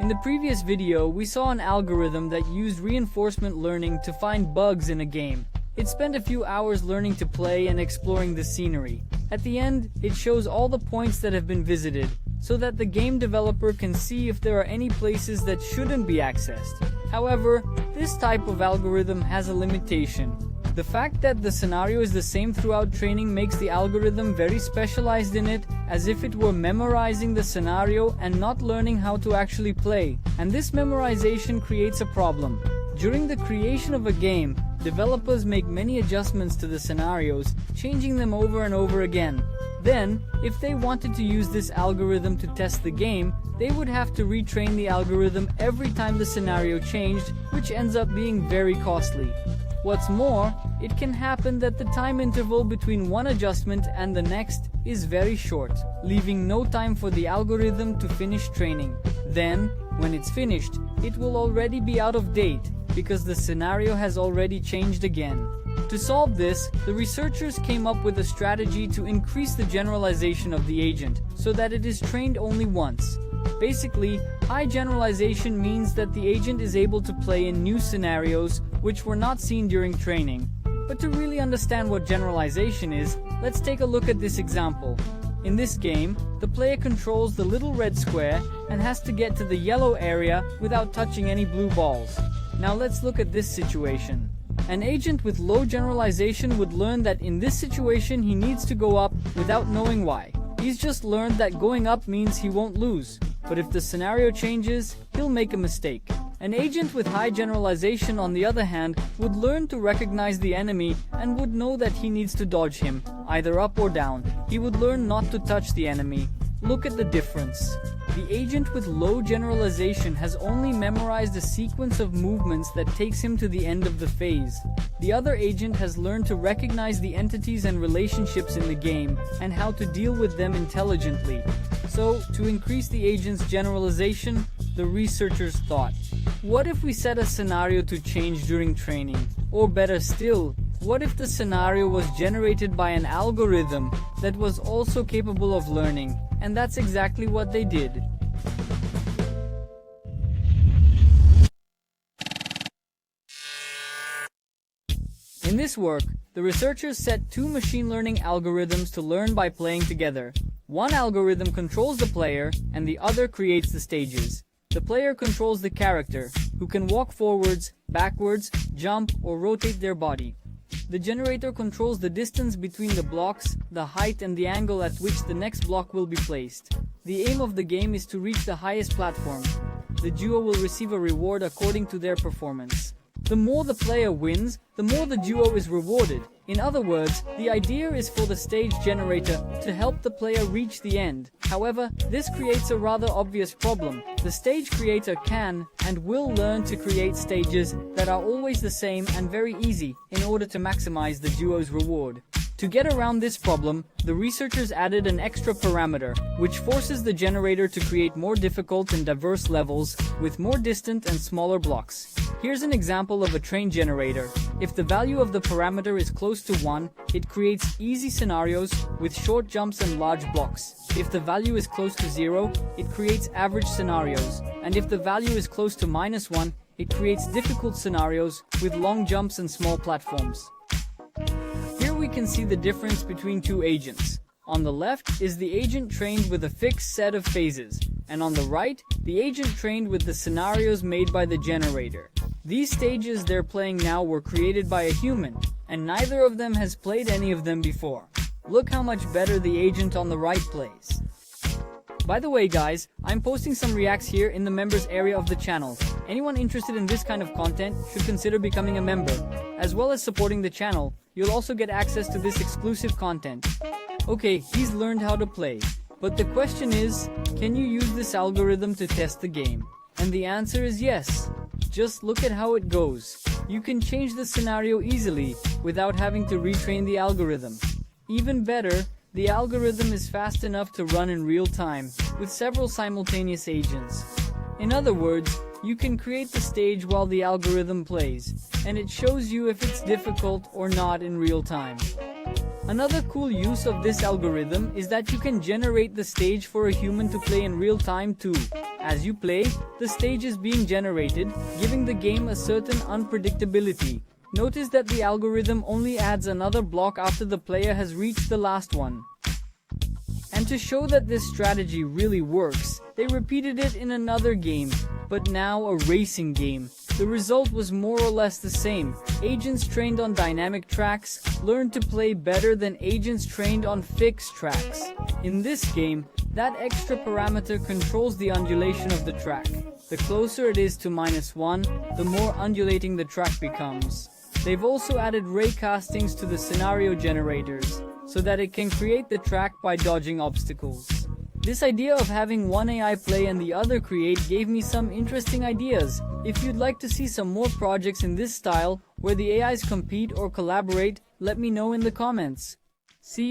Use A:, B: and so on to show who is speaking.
A: In the previous video, we saw an algorithm that used reinforcement learning to find bugs in a game. It spent a few hours learning to play and exploring the scenery. At the end, it shows all the points that have been visited, so that the game developer can see if there are any places that shouldn't be accessed. However, this type of algorithm has a limitation. The fact that the scenario is the same throughout training makes the algorithm very specialized in it, as if it were memorizing the scenario and not learning how to actually play. And this memorization creates a problem. During the creation of a game, developers make many adjustments to the scenarios, changing them over and over again. Then, if they wanted to use this algorithm to test the game, they would have to retrain the algorithm every time the scenario changed, which ends up being very costly. What's more, it can happen that the time interval between one adjustment and the next is very short, leaving no time for the algorithm to finish training. Then, when it's finished, it will already be out of date, because the scenario has already changed again. To solve this, the researchers came up with a strategy to increase the generalization of the agent, so that it is trained only once. Basically, high generalization means that the agent is able to play in new scenarios which were not seen during training. But to really understand what generalization is, let's take a look at this example. In this game, the player controls the little red square and has to get to the yellow area without touching any blue balls. Now let's look at this situation. An agent with low generalization would learn that in this situation he needs to go up without knowing why. He's just learned that going up means he won't lose. But if the scenario changes, he'll make a mistake. An agent with high generalization, on the other hand, would learn to recognize the enemy and would know that he needs to dodge him, either up or down. He would learn not to touch the enemy. Look at the difference. The agent with low generalization has only memorized a sequence of movements that takes him to the end of the phase. The other agent has learned to recognize the entities and relationships in the game and how to deal with them intelligently. So, to increase the agent's generalization, the researchers thought, what if we set a scenario to change during training? Or better still, what if the scenario was generated by an algorithm that was also capable of learning? And that's exactly what they did. In this work, the researchers set two machine learning algorithms to learn by playing together. One algorithm controls the player, and the other creates the stages. The player controls the character, who can walk forwards, backwards, jump, or rotate their body. The generator controls the distance between the blocks, the height and the angle at which the next block will be placed. The aim of the game is to reach the highest platform. The duo will receive a reward according to their performance. The more the player wins, the more the duo is rewarded. In other words, the idea is for the stage generator to help the player reach the end. However, this creates a rather obvious problem. The stage creator can and will learn to create stages that are always the same and very easy in order to maximize the duo's reward. To get around this problem, the researchers added an extra parameter, which forces the generator to create more difficult and diverse levels with more distant and smaller blocks. Here's an example of a train generator. If the value of the parameter is close to 1, it creates easy scenarios with short jumps and large blocks. If the value is close to 0, it creates average scenarios. And if the value is close to -1, it creates difficult scenarios with long jumps and small platforms. Here we can see the difference between two agents. On the left is the agent trained with a fixed set of phases, and on the right, the agent trained with the scenarios made by the generator. These stages they're playing now were created by a human, and neither of them has played any of them before. Look how much better the agent on the right plays. By the way guys, I'm posting some reacts here in the members area of the channel. Anyone interested in this kind of content should consider becoming a member. As well as supporting the channel, you'll also get access to this exclusive content. Okay, he's learned how to play. But the question is, can you use this algorithm to test the game? And the answer is yes. Just look at how it goes. You can change the scenario easily without having to retrain the algorithm. Even better, the algorithm is fast enough to run in real time, with several simultaneous agents. In other words, you can create the stage while the algorithm plays, and it shows you if it's difficult or not in real time. Another cool use of this algorithm is that you can generate the stage for a human to play in real time too. As you play, the stage is being generated, giving the game a certain unpredictability. Notice that the algorithm only adds another block after the player has reached the last one. And to show that this strategy really works, they repeated it in another game, but now a racing game. The result was more or less the same. Agents trained on dynamic tracks learned to play better than agents trained on fixed tracks. In this game, that extra parameter controls the undulation of the track. The closer it is to -1, the more undulating the track becomes. They've also added ray castings to the scenario generators, so that it can create the track by dodging obstacles. This idea of having one AI play and the other create gave me some interesting ideas. If you'd like to see some more projects in this style, where the AIs compete or collaborate, let me know in the comments. See you.